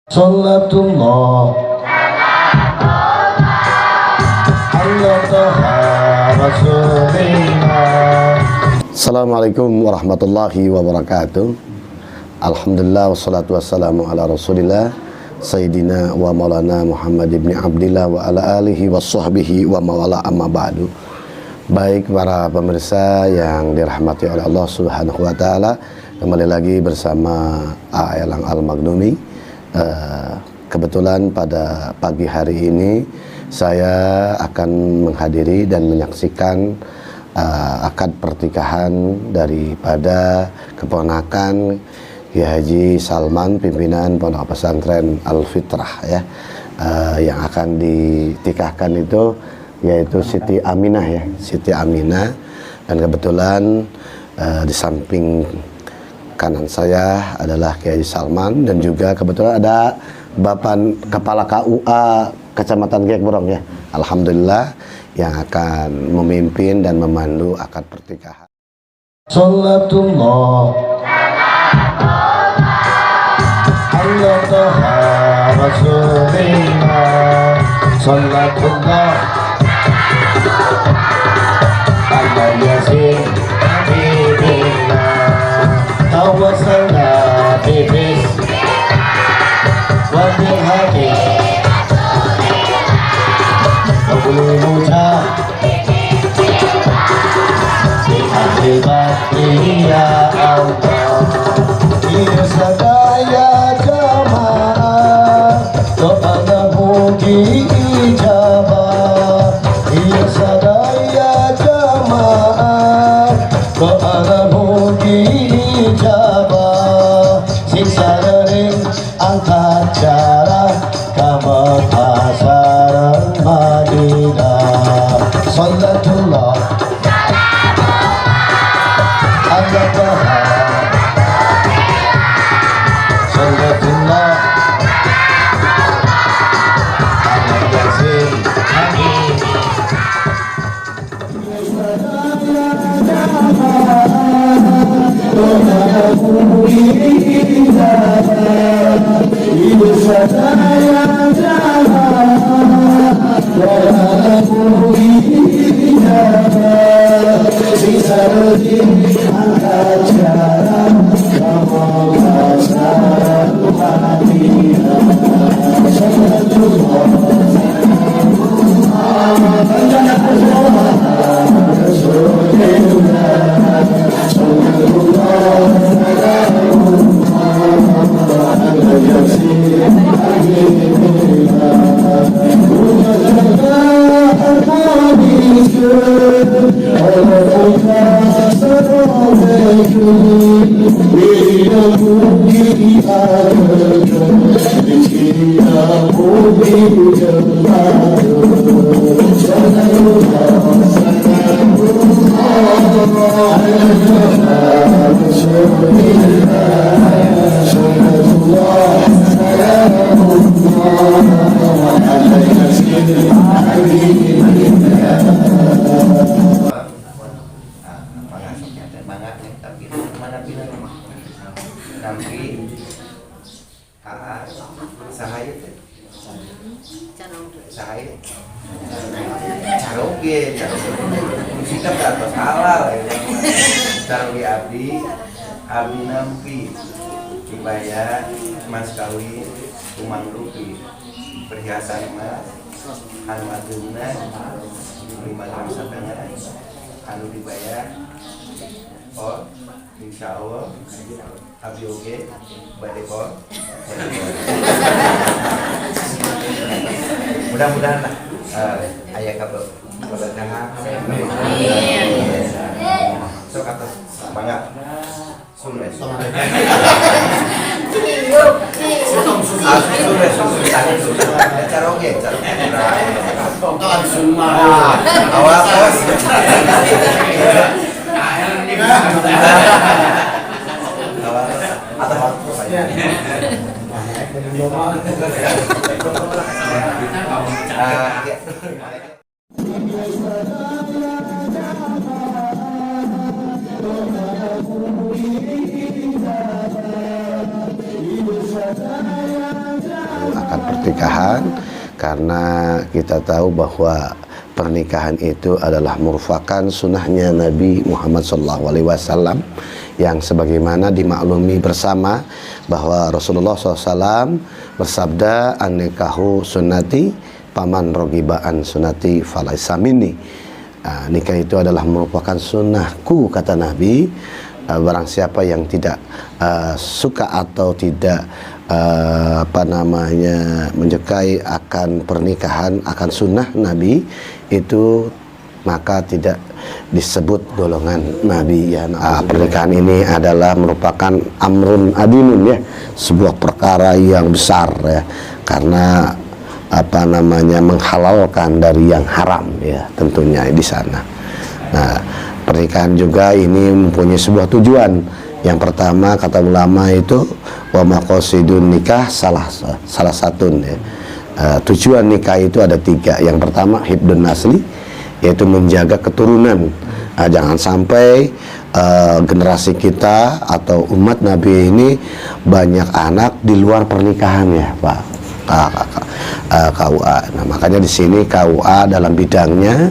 Salatullah ala taha rasulillah. Assalamualaikum warahmatullahi wabarakatuh. Alhamdulillah wassalatu wassalamu ala rasulillah Sayyidina wa maulana Muhammad ibn Abdillah wa ala alihi wa sahbihi wa mawala amma ba'du. Baik para pemirsa yang dirahmati oleh Allah Subhanahu wa Ta'ala, kembali lagi bersama Elang Al-Magnumi. Kebetulan pada pagi hari ini saya akan menghadiri dan menyaksikan akad pertikahan daripada keponakan Kiai Haji Salman, pimpinan Pondok Pesantren Al-Fitrah ya, yang akan ditikahkan itu yaitu Siti Aminah ya, Siti Aminah. Dan kebetulan di samping kanan saya adalah Kiai Salman, dan juga kebetulan ada Bapak Kepala KUA Kecamatan Gekbrong ya, alhamdulillah, yang akan memimpin dan memandu akad pertikahan. Salatullah ala taha rasulillah. Salatullah ala yasin tawassalna bibis wa bilhaqi wa kulli mujah bi ahli ya Allah. Ya sadaya jamaah doa mugi ijabah. Ya sadaya jamaah doa mugi ijabah. Siksa dering angkat jarak kamu pasar Madinah. Salatullah ala taha. Salatullah ala yasin amin. Kita berapa salah ya. Taruh abdi nampi dibayar mas kawin umang rupi perhiasan emas anu aduna 5 gram setengah anu dibayar. Oh insya Allah abdi oke bade kor. Mudah-mudahan lah ayah kabar berkah. Sok atas semangat. Sules. Saya pernikahan, karena kita tahu bahwa pernikahan itu adalah merupakan sunnahnya Nabi Muhammad SAW, yang sebagaimana dimaklumi bersama bahwa Rasulullah SAW bersabda, an-nikahu sunnati paman rogibaan sunnati falaisa minni. Nikah itu adalah merupakan sunnahku, kata Nabi. Barang siapa yang tidak suka atau tidak menyukai akan pernikahan, akan sunnah Nabi itu, maka tidak disebut golongan Nabi ya. Pernikahan ini adalah merupakan amrun adimun ya, sebuah perkara yang besar ya, karena menghalalkan dari yang haram ya, tentunya di sana. Nah, pernikahan juga ini mempunyai sebuah tujuan. Yang pertama, kata ulama itu wa maqasidun nikah salah satu ya. Tujuan nikah itu ada 3. Yang pertama hibdun nasli, yaitu menjaga keturunan. Jangan sampai generasi kita atau umat Nabi ini banyak anak di luar pernikahan ya, Pak. KUA. Nah, makanya di sini KUA dalam bidangnya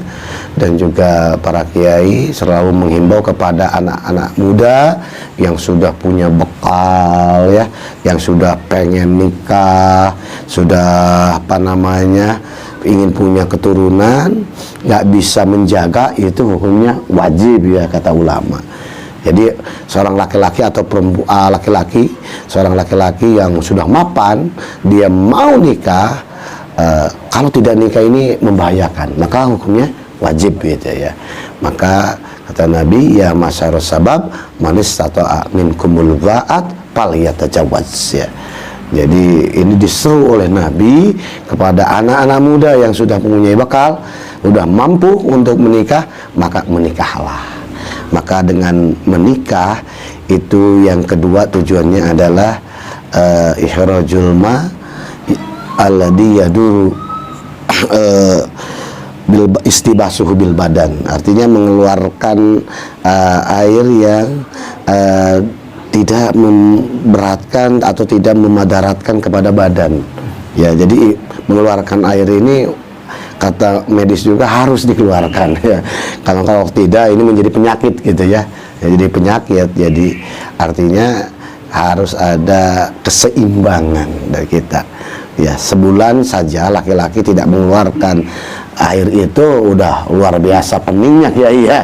dan juga para kiai selalu menghimbau kepada anak-anak muda yang sudah punya bekal ya, yang sudah pengen nikah, sudah ingin punya keturunan, nggak bisa menjaga, itu hukumnya wajib ya, kata ulama. Jadi seorang laki-laki atau seorang laki-laki yang sudah mapan, dia mau nikah, kalau tidak nikah ini membahayakan, maka hukumnya wajib gitu ya. Maka kata Nabi, ya masyarus sabab manis tata'a minkumul ba'at falyatajawaz ya. Jadi ini diseru oleh Nabi kepada anak-anak muda yang sudah mempunyai bekal, sudah mampu untuk menikah, maka menikahlah. Maka dengan menikah itu yang kedua tujuannya adalah ikhrajul ma alladhi yaduru istibasuhu bil badan, artinya mengeluarkan air yang tidak memberatkan atau tidak memadaratkan kepada badan ya. Jadi mengeluarkan air ini, kata medis juga harus dikeluarkan ya. Kalau tidak ini menjadi penyakit gitu ya. Jadi penyakit. Jadi artinya harus ada keseimbangan dari kita. Ya, sebulan saja laki-laki tidak mengeluarkan air itu udah luar biasa peningnya ya iya.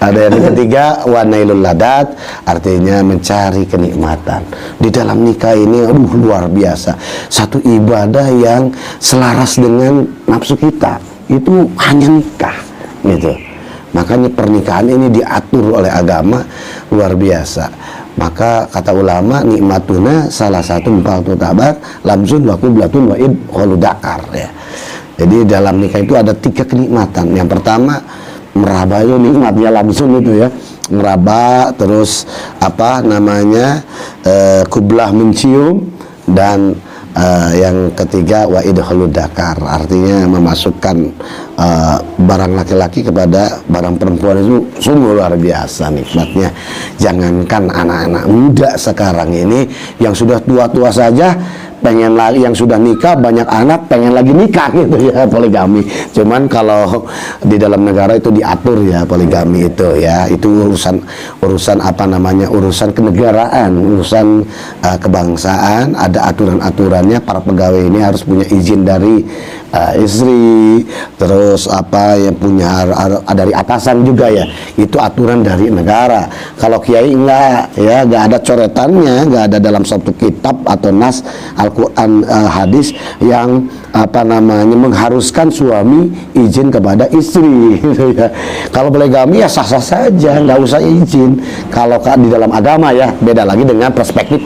Ada yang ketiga, wa nailul ladat, artinya mencari kenikmatan. Di dalam nikah ini luar biasa. Satu ibadah yang selaras dengan nafsu kita, itu hanya nikah gitu. Makanya pernikahan ini diatur oleh agama luar biasa. Maka kata ulama, nikmatuna salah satu empatu tabat lamzun wa qublatun wa id dakar ya. Jadi dalam nikah itu ada 3 kenikmatan. Yang pertama meraba, itu nikmatnya langsung itu ya, meraba, terus kublah mencium, dan yang ketiga wa idkhulud dakar, artinya memasukkan barang laki-laki kepada barang perempuan. Itu sungguh luar biasa nikmatnya. Jangankan anak-anak muda sekarang ini yang sudah tua-tua saja pengen lagi, yang sudah nikah banyak anak pengen lagi nikah gitu ya, poligami. Cuman kalau di dalam negara itu diatur ya poligami itu ya, itu urusan urusan kenegaraan, urusan kebangsaan, ada aturan-aturannya. Para pegawai ini harus punya izin dari istri, terus yang punya dari atasan juga ya, itu aturan dari negara. Kalau kiai enggak ya, enggak ada coretannya, enggak ada dalam satu kitab atau nas Al-Quran, hadis yang mengharuskan suami izin kepada istri gitu ya. Kalau poligami ya sah-sah saja, nggak usah izin. Kalau di dalam agama ya beda lagi dengan perspektif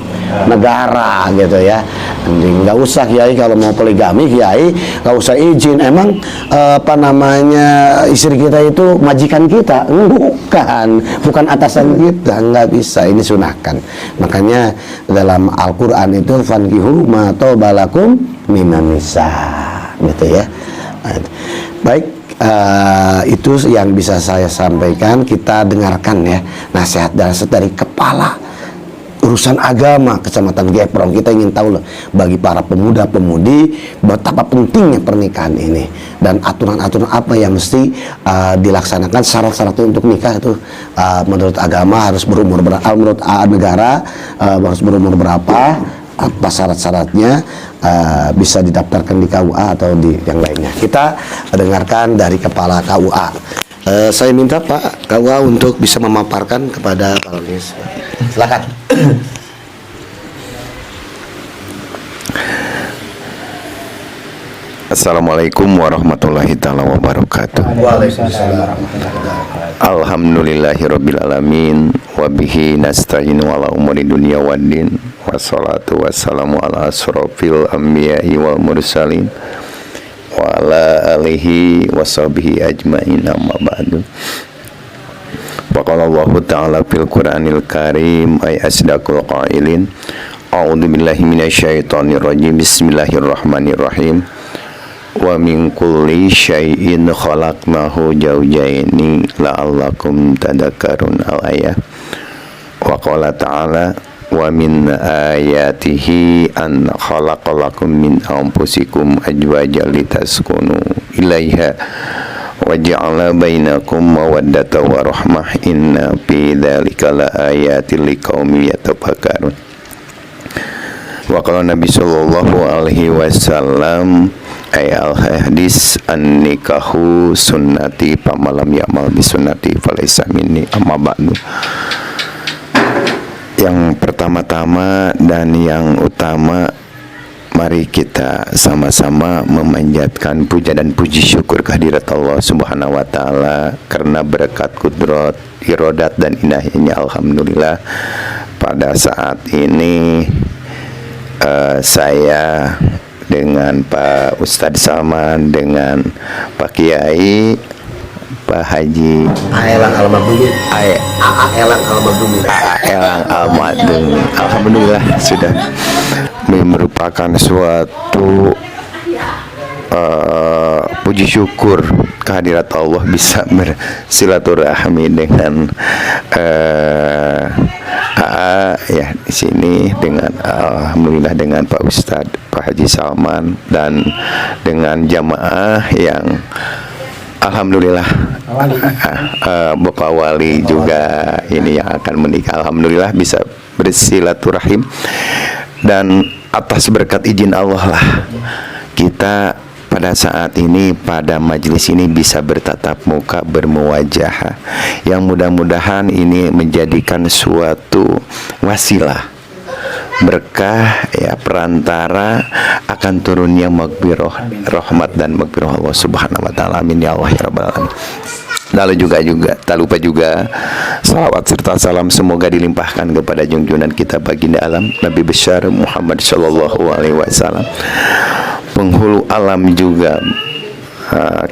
negara gitu ya. Nggak usah kiai kalau mau poligami, kiai nggak usah izin. Emang istri kita itu majikan kita? Bukan atasan kita, nggak bisa. Ini sunahkan. Makanya dalam Al-Quran itu fankihu ma tobalakum minan nisa gitu ya. Baik, itu yang bisa saya sampaikan. Kita dengarkan ya nasihat dari kepala urusan agama Kecamatan Geprong. Kita ingin tahu bagi para pemuda-pemudi betapa pentingnya pernikahan ini dan aturan-aturan apa yang mesti dilaksanakan, syarat-syaratnya untuk nikah itu menurut agama harus berumur berapa, menurut negara harus berumur berapa, apa syarat-syaratnya, bisa didaftarkan di KUA atau di yang lainnya. Kita dengarkan dari Kepala KUA. Saya minta Pak KUA untuk bisa memaparkan kepada Pak Ronis. Silakan. Assalamualaikum warahmatullahi taala wabarakatuh. Waalaikumsalam. Alhamdulillahirabbil alamin wa bihi nasta'inu ala umuri dunya waddin wassalatu wassalamu ala asrofil anbiya'i wal mursalin wa ala alihi washabihi ajmain amma ba'du. Faqala Allah ta'ala fil Qur'anil Karim ay asdaqul qailin a'udzu billahi minasyaitonir rajim bismillahirrahmanirrahim. Wa min kulli syai'in khalaqnahu zawjaini la'allakum tadhakkarun al-ayah. Wa qala ta'ala wa min ayatihi an khalaqalakum min anfusikum azwajan litaskunu ilaiha wa ja'ala bainakum mawaddatan wa rahmah inna fi dzalika laayatil liqaumin yatafakkarun. Wa qala Nabi sallallahu alaihi wasallam ayat hadis an-nikahu sunnati pamalam ya'mal bi sunnati falaysa minni amma ba'du. Yang pertama-tama dan yang utama, mari kita sama-sama memanjatkan puja dan puji syukur kehadirat Allah Subhanahu wa taala karena berkat kudrat, iradat dan inayahnya. Alhamdulillah pada saat ini saya dengan Pak Ustadz Salman, dengan Pak Kiai, Pak Haji Elang Almadumi. Elang Almadumi. Elang Almadumi. Alhamdulillah sudah merupakan suatu puji syukur kehadirat Allah bisa bersilaturahmi dengan ya di sini dengan alhamdulillah dengan Pak Ustadz Pak Haji Salman dan dengan jamaah yang alhamdulillah Bapak Wali juga ini yang akan menikah. Alhamdulillah bisa bersilaturahim dan atas berkat izin Allah lah kita pada saat ini pada majelis ini bisa bertatap muka, bermuwajah, yang mudah-mudahan ini menjadikan suatu wasilah berkah ya, perantara akan turunnya maghfirah, rahmat dan maghfirah Allah Subhanahu wa taala. Amin ya Allah ya rabbal alamin. Lalu tak lupa juga salawat serta salam semoga dilimpahkan kepada junjungan kita baginda alam Nabi besar Muhammad sallallahu alaihi wasallam. Penghulu alam juga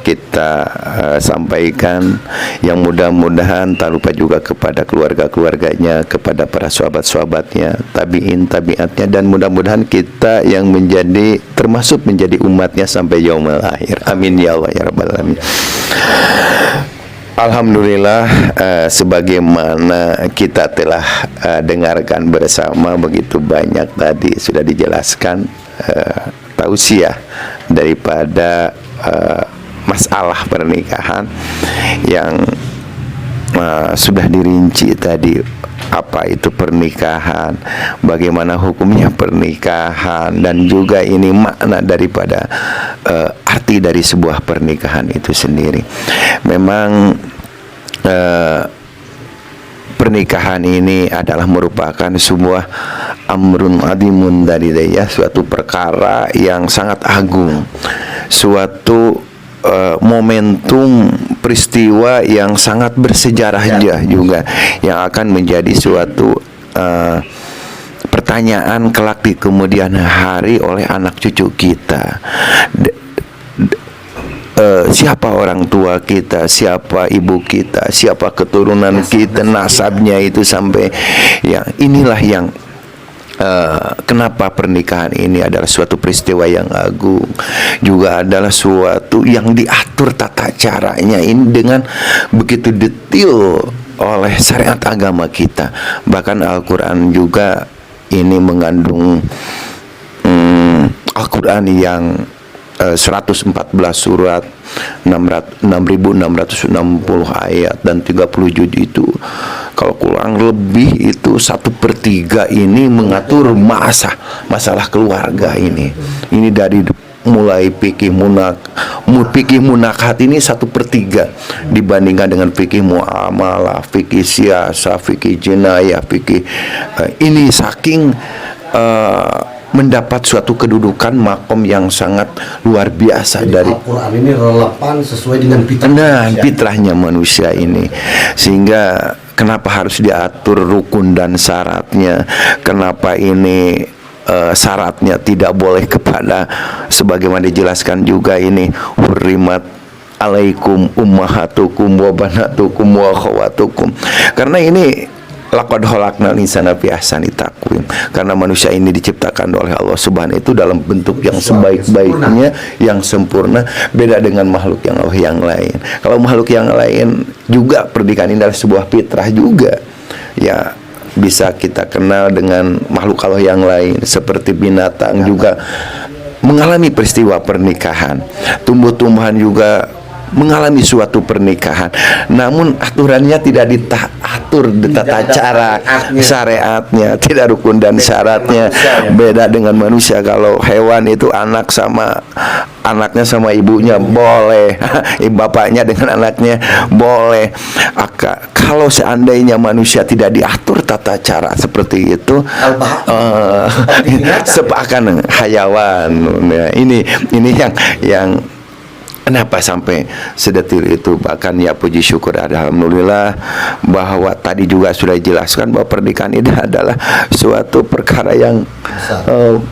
kita sampaikan, yang mudah-mudahan tak lupa juga kepada keluarga-keluarganya, kepada para sahabat-sahabatnya, tabi'in, tabi'atnya, dan mudah-mudahan kita yang menjadi termasuk menjadi umatnya sampai yaumul akhir. Amin ya Allah ya rabbal alamin. Alhamdulillah, sebagaimana kita telah dengarkan bersama begitu banyak tadi sudah dijelaskan tausiah daripada masalah pernikahan yang sudah dirinci tadi, apa itu pernikahan, bagaimana hukumnya pernikahan, dan juga ini makna daripada arti dari sebuah pernikahan itu sendiri. Memang pernikahan ini adalah merupakan sebuah amrun adimun dari daya, suatu perkara yang sangat agung, suatu momentum peristiwa yang sangat bersejarah juga, yang akan menjadi suatu pertanyaan kelak di kemudian hari oleh anak cucu kita. Siapa orang tua kita, siapa ibu kita, siapa keturunan kita, nasabnya itu sampai ya, inilah yang kenapa pernikahan ini adalah suatu peristiwa yang agung, juga adalah suatu yang diatur tata caranya ini dengan begitu detail oleh syariat agama kita. Bahkan Al-Quran juga ini mengandung Al-Quran yang 114 surat, 6.660 ayat dan 30 juz itu, kalau kurang lebih itu 1/3 ini mengatur masalah keluarga ini. Ini dari mulai fikih munakat ini 1/3 dibandingkan dengan fikih muamalah, fikih siasa, fikih jenayah, fikih ini saking mendapat suatu kedudukan makom yang sangat luar biasa. Jadi dari Al-Quran ini relevan sesuai dengan fitrahnya manusia ini, sehingga kenapa harus diatur rukun dan syaratnya, kenapa ini syaratnya tidak boleh kepada, sebagaimana dijelaskan juga ini, hurrimat alaikum ummahatukum wa banatukum wa akhawatukum, karena ini laqad khalaqnal insana fi ahsani taqwim, karena manusia ini diciptakan oleh Allah Subhanahu itu dalam bentuk yang sebaik-baiknya, yang sempurna, beda dengan makhluk yang lain. Kalau makhluk yang lain juga pernikahan ini adalah sebuah fitrah juga, ya bisa kita kenal dengan makhluk Allah yang lain, seperti binatang juga mengalami peristiwa pernikahan, tumbuh-tumbuhan juga mengalami suatu pernikahan, namun aturannya tidak diatur tata cara syariatnya, tidak rukun dan syaratnya. Beda dengan manusia. Kalau hewan itu anaknya sama ibunya boleh, bapaknya dengan anaknya boleh. Kalau seandainya manusia tidak diatur tata cara seperti itu, seakan hayawan. Nah, ini yang kenapa sampai sedetil itu. Bahkan ya puji syukur alhamdulillah bahwa tadi juga sudah dijelaskan bahwa pernikahan ini adalah suatu perkara yang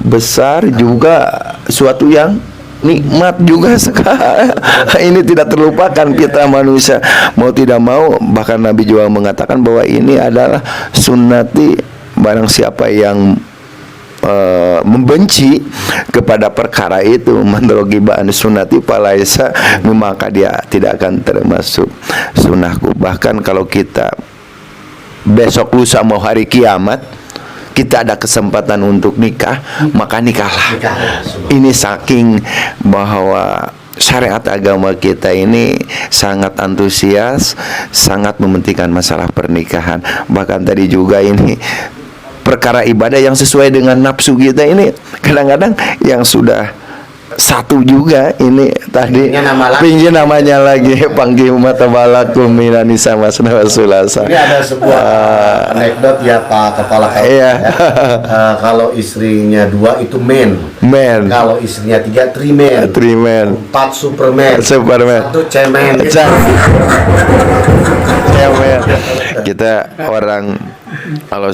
besar, juga suatu yang nikmat juga sekali. Ini tidak terlupakan kita manusia, mau tidak mau. Bahkan Nabi juga mengatakan bahwa ini adalah sunnati, barang siapa yang membenci kepada perkara itu, mandrogibaan sunnati falaisa, maka dia tidak akan termasuk sunnahku. Bahkan kalau kita besok lusa mau hari kiamat, kita ada kesempatan untuk nikah, maka nikahlah. Ini saking bahwa syariat agama kita ini sangat antusias, sangat mementingkan masalah pernikahan. Bahkan tadi juga ini perkara ibadah yang sesuai dengan nafsu kita ini, kadang-kadang yang sudah satu juga ini tadi pinjam namanya lagi panggil mata balakum minani sama sulasa. Ini ada sebuah anekdot ya Pak Kepala KUA. Iya. Kalau istrinya 2 itu men. Kalau istrinya 3 trimen. 4 superman. 1 cemen. Kita orang kalau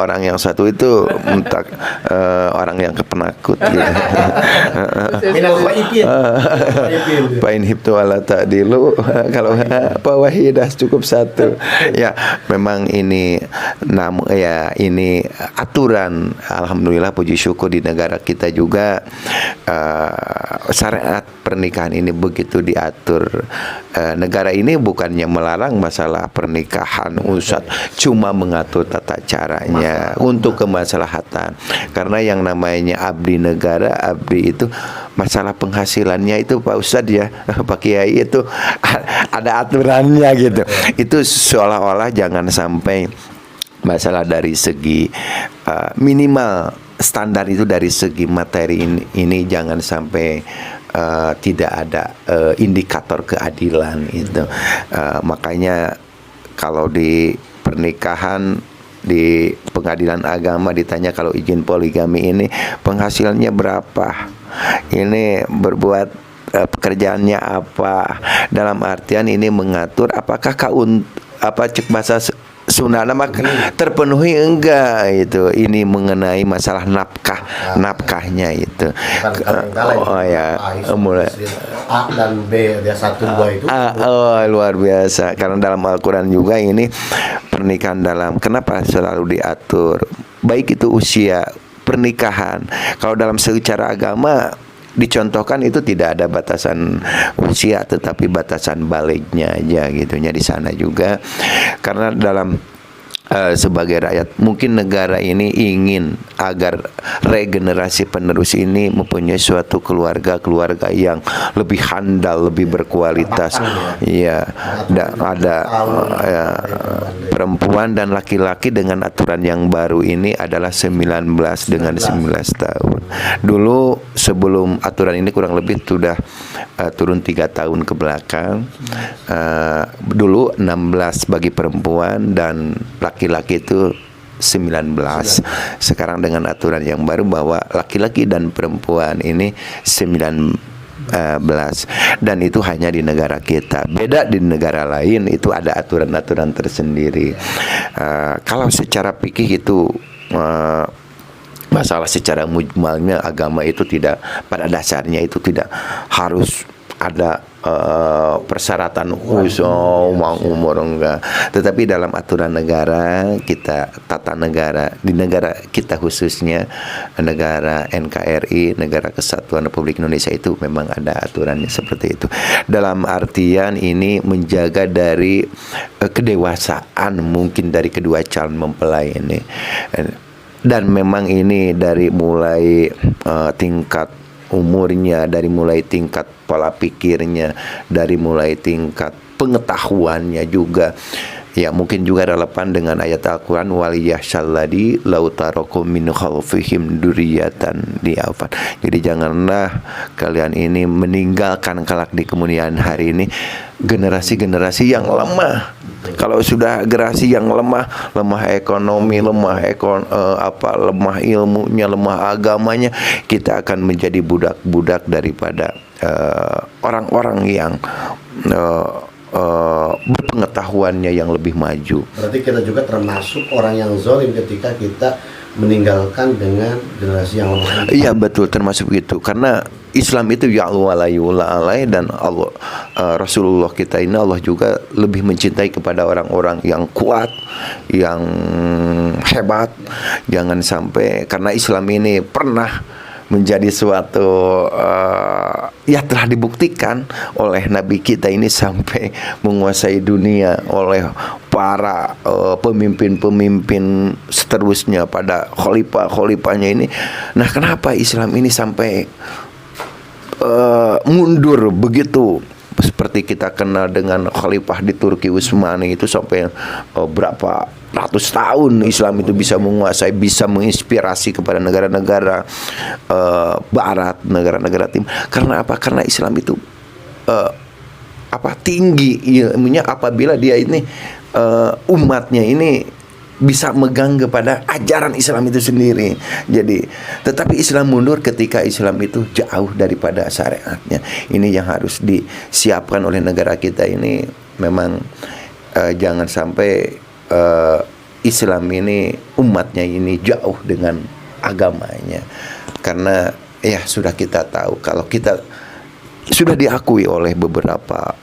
orang yang satu itu orang yang kepenakut gitu. Minal khaifin. Pain hibtu ala ta'dilu, kalau apa wahidah cukup 1. Ya, memang ini ini aturan. Alhamdulillah puji syukur di negara kita juga syariat pernikahan ini begitu diatur. Negara ini bukannya melarang masalah pernikahan, Ustadz, cuma mengatur tata caranya untuk kemaslahatan. Karena yang namanya abdi negara, abdi itu masalah penghasilannya itu Pak Ustadz ya, Pak Kiai, itu ada aturannya gitu. Itu seolah-olah jangan sampai masalah dari segi minimal standar itu dari segi materi ini jangan sampai tidak ada indikator keadilan itu. Makanya kalau di pernikahan di pengadilan agama ditanya kalau izin poligami ini penghasilannya berapa, ini berbuat pekerjaannya apa, dalam artian ini mengatur apakah cek bahasa sunnah terpenuhi enggak, itu ini mengenai masalah nafkahnya itu. Mulai A dan B dia 1 2 itu luar biasa. Karena dalam Al-Quran juga ini pernikahan kenapa selalu diatur, baik itu usia pernikahan. Kalau dalam secara agama dicontohkan itu tidak ada batasan usia, tetapi batasan baliknya aja gitunya di sana juga. Karena dalam sebagai rakyat, mungkin negara ini ingin agar regenerasi penerus ini mempunyai suatu keluarga yang lebih handal, lebih berkualitas. Ya, ada perempuan dan laki-laki dengan aturan yang baru ini adalah 19 dengan 19 tahun. Dulu sebelum aturan ini kurang lebih sudah turun 3 tahun ke belakang. Dulu 16 bagi perempuan dan laki-laki itu 19. Sekarang dengan aturan yang baru bahwa laki-laki dan perempuan ini 19, dan itu hanya di negara kita. Beda di negara lain, itu ada aturan-aturan tersendiri. Kalau secara fikih itu masalah secara mujmalnya, agama itu tidak, pada dasarnya itu tidak harus ada persyaratan khusus umur enggak. Tetapi dalam aturan negara kita, tata negara di negara kita khususnya negara NKRI, Negara Kesatuan Republik Indonesia, itu memang ada aturannya seperti itu. Dalam artian ini menjaga dari kedewasaan mungkin dari kedua calon mempelai ini. Dan memang ini dari mulai tingkat umurnya, dari mulai tingkat pola pikirnya, dari mulai tingkat pengetahuannya juga. Ya, mungkin juga relevan dengan ayat Al-Quran, waliyahsyalladi lautarakum min khalfihim duriyatan diafan. Jadi janganlah kalian ini meninggalkan kelak di kemudian hari ini generasi-generasi yang lemah. Kalau sudah generasi yang lemah ekonomi, lemah ilmunya, lemah agamanya, kita akan menjadi budak-budak daripada orang-orang yang berpengetahuannya yang lebih maju. Berarti kita juga termasuk orang yang zalim ketika kita meninggalkan dengan generasi yang lemah. Iya betul, termasuk itu. Karena Islam itu ya'lu wa la yu'la alai, dan Allah, Rasulullah kita ini, Allah juga lebih mencintai kepada orang-orang yang kuat, yang hebat. Jangan sampai, karena Islam ini pernah menjadi suatu ya telah dibuktikan oleh Nabi kita ini sampai menguasai dunia oleh para pemimpin-pemimpin seterusnya pada khalifah-khalifahnya ini. Nah, kenapa Islam ini sampai mundur begitu? Seperti kita kenal dengan khalifah di Turki Utsmani itu sampai berapa ratus tahun Islam itu bisa menguasai, bisa menginspirasi kepada negara-negara barat, negara-negara timur. Karena apa? Karena Islam itu tinggi ilmunya apabila dia ini umatnya ini bisa megang kepada ajaran Islam itu sendiri. Jadi, tetapi Islam mundur ketika Islam itu jauh daripada syariatnya. Ini yang harus disiapkan oleh negara kita ini. Memang jangan sampai Islam ini, umatnya ini jauh dengan agamanya. Karena ya sudah kita tahu, kalau kita sudah diakui oleh beberapa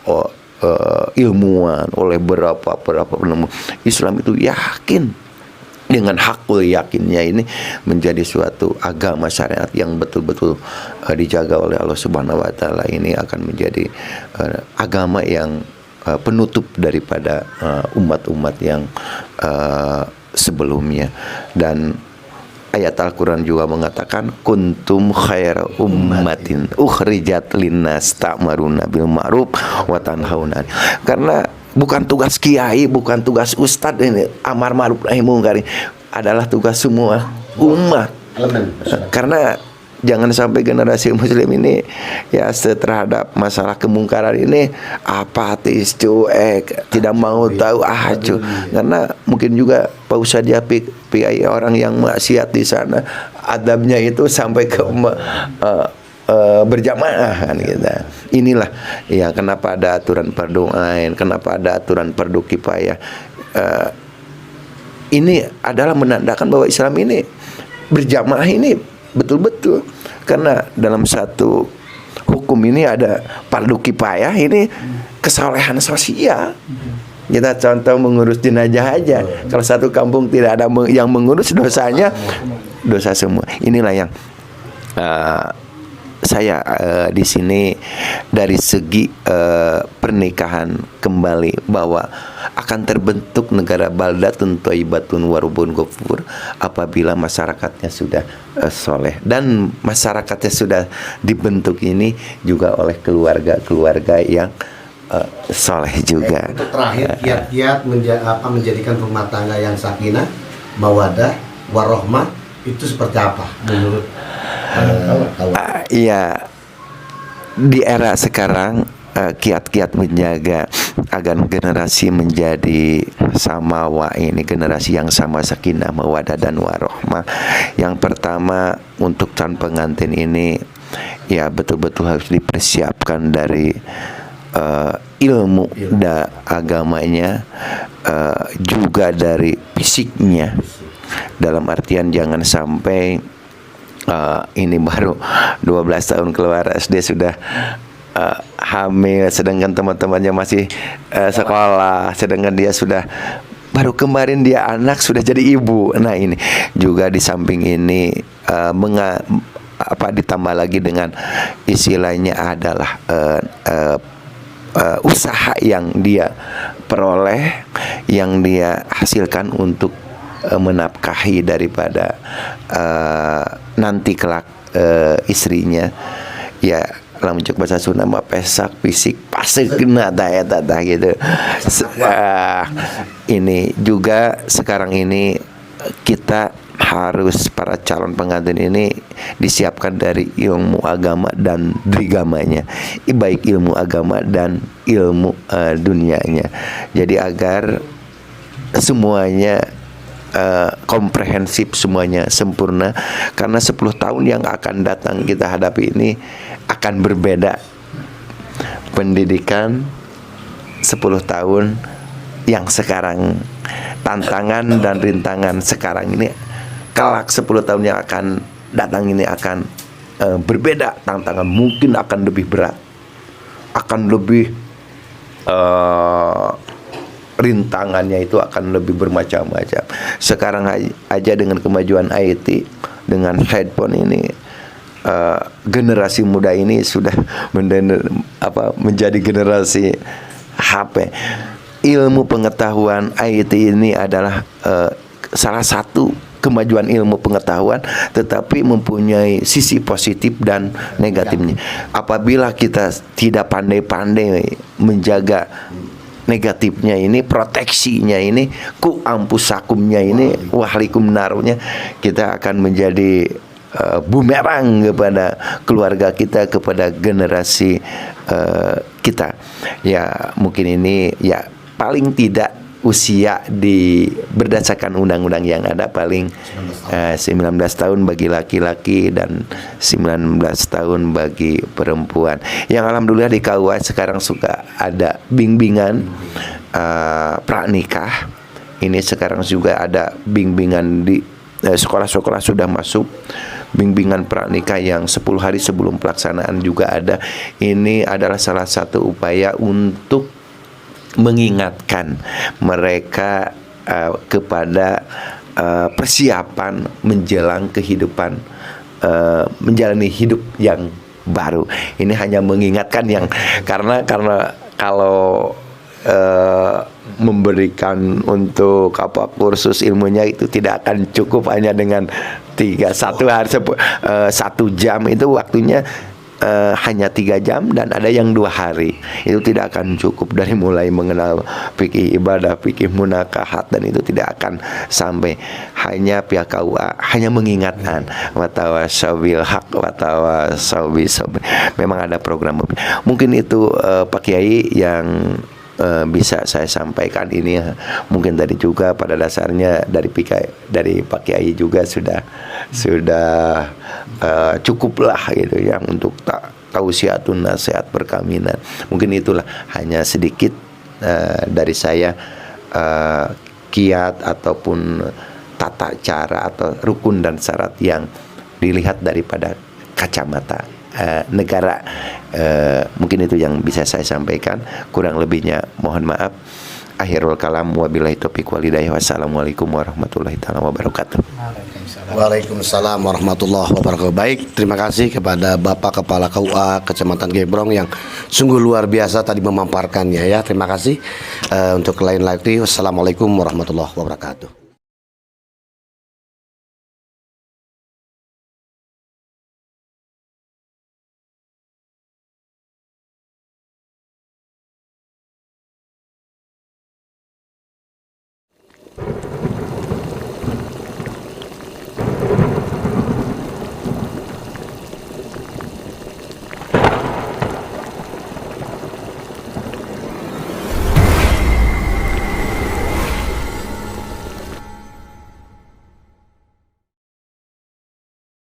ilmuwan, oleh beberapa penemu, Islam itu yakin dengan hakul yakinnya ini menjadi suatu agama syariat yang betul-betul dijaga oleh Allah Subhanahu wa taala. Ini akan menjadi agama yang penutup daripada umat-umat yang sebelumnya. Dan ayat Al-Quran juga mengatakan kuntum khaira ummatin ukhrijat linnas ta'maruna bil ma'ruf wa tanhauna. Karena bukan tugas kiai, bukan tugas ustadz ini amar ma'ruf nahi munkar, adalah tugas semua umat. Karena jangan sampai generasi muslim ini ya terhadap masalah kemungkaran ini apatis, cuek, tidak mau tahu karena mungkin juga Pak Ustadz Japik orang yang maksiat di sana adabnya itu sampai ke berjamaah kan gitu. Inilah ya kenapa ada aturan fardu ain, kenapa ada aturan fardu kifayah. Ini adalah menandakan bahwa Islam ini berjamaah ini betul-betul, karena dalam satu hukum ini ada fardu kifayah, ini kesolehan sosial. Kita contoh mengurus jenazah aja, kalau satu kampung tidak ada yang mengurus, dosanya dosa semua. Inilah yang saya di sini dari segi pernikahan kembali bahwa akan terbentuk negara baldatun thayyibatun warubun ghafur apabila masyarakatnya sudah soleh, dan masyarakatnya sudah dibentuk ini juga oleh keluarga-keluarga yang soleh juga. Untuk terakhir, kiat-kiat menjadikan rumah tangga yang sakinah, mawadah, warohmah itu seperti apa menurut Iya, di era sekarang kiat-kiat menjaga agar generasi menjadi samawa, ini generasi yang sama, sakinah, mawadah dan warohmah. Yang pertama, untuk calon pengantin ini ya betul-betul harus dipersiapkan dari ilmu agamanya, juga dari fisiknya. Dalam artian jangan sampai ini baru 12 tahun keluar SD sudah hamil, sedangkan teman-temannya masih sekolah, sedangkan dia sudah baru kemarin dia anak sudah jadi ibu. Nah, ini juga di samping ini ditambah lagi dengan istilahnya adalah usaha yang dia peroleh, yang dia hasilkan untuk menafkahi daripada nanti kelak istrinya. Ya, lamun cek bahasa Sunda mah pesak fisik pasekeuna tah gitu. Ini juga sekarang ini kita harus, para calon pengantin ini disiapkan dari ilmu agama dan drigamanya, baik ilmu agama dan ilmu dunianya. Jadi agar semuanya komprehensif, semuanya sempurna, karena 10 tahun yang akan datang kita hadapi ini akan berbeda. Pendidikan 10 tahun yang sekarang, tantangan dan rintangan sekarang ini, kelak 10 tahun yang akan datang ini akan berbeda. Tantangan mungkin akan lebih berat, akan lebih rintangannya itu akan lebih bermacam-macam. Sekarang aja dengan kemajuan IT, dengan handphone ini, generasi muda ini sudah menjadi generasi HP. Ilmu pengetahuan IT ini adalah salah satu kemajuan ilmu pengetahuan, tetapi mempunyai sisi positif dan negatifnya. Apabila kita tidak pandai-pandai menjaga negatifnya ini, proteksinya ini, ku ampusakumnya ini, wahlikum narunya, kita akan menjadi bumerang kepada keluarga kita, kepada generasi kita. Ya, mungkin ini ya paling tidak usia berdasarkan undang-undang yang ada paling 19 tahun bagi laki-laki dan 19 tahun bagi perempuan. Yang alhamdulillah di KUA sekarang suka ada bimbingan pranikah. Ini sekarang juga ada bimbingan di sekolah-sekolah sudah masuk bimbingan pranikah yang 10 hari sebelum pelaksanaan juga ada. Ini adalah salah satu upaya untuk mengingatkan mereka kepada persiapan menjelang kehidupan, menjalani hidup yang baru. Ini hanya mengingatkan yang karena kalau memberikan untuk kursus ilmunya itu tidak akan cukup hanya dengan 1 jam, itu waktunya hanya 3 jam dan ada yang 2 hari. Itu tidak akan cukup, dari mulai mengenal fikih ibadah, fikih munakahat, dan itu tidak akan sampai. Hanya pihak KUA hanya mengingatkan watawasawil haq watawasawi sabr. Memang ada program. Mungkin itu Pak Kiai yang bisa saya sampaikan ini. Mungkin tadi juga pada dasarnya dari Pak Kiai juga sudah cukuplah gitu ya untuk tausiatun nasihat perkawinan. Mungkin itulah hanya sedikit dari saya, kiat ataupun tata cara atau rukun dan syarat yang dilihat daripada kacamata negara. Mungkin itu yang bisa saya sampaikan. Kurang lebihnya mohon maaf. Akhirul kalam, wabillahi taufiq wal hidayah. Wassalamualaikum warahmatullahi taala wabarakatuh. Waalaikumsalam warahmatullahi wabarakatuh. Baik, terima kasih kepada Bapak Kepala KUA Kecamatan Gebrong yang sungguh luar biasa tadi memaparkannya ya. Terima kasih. Untuk lain lagi, wassalamualaikum warahmatullahi wabarakatuh.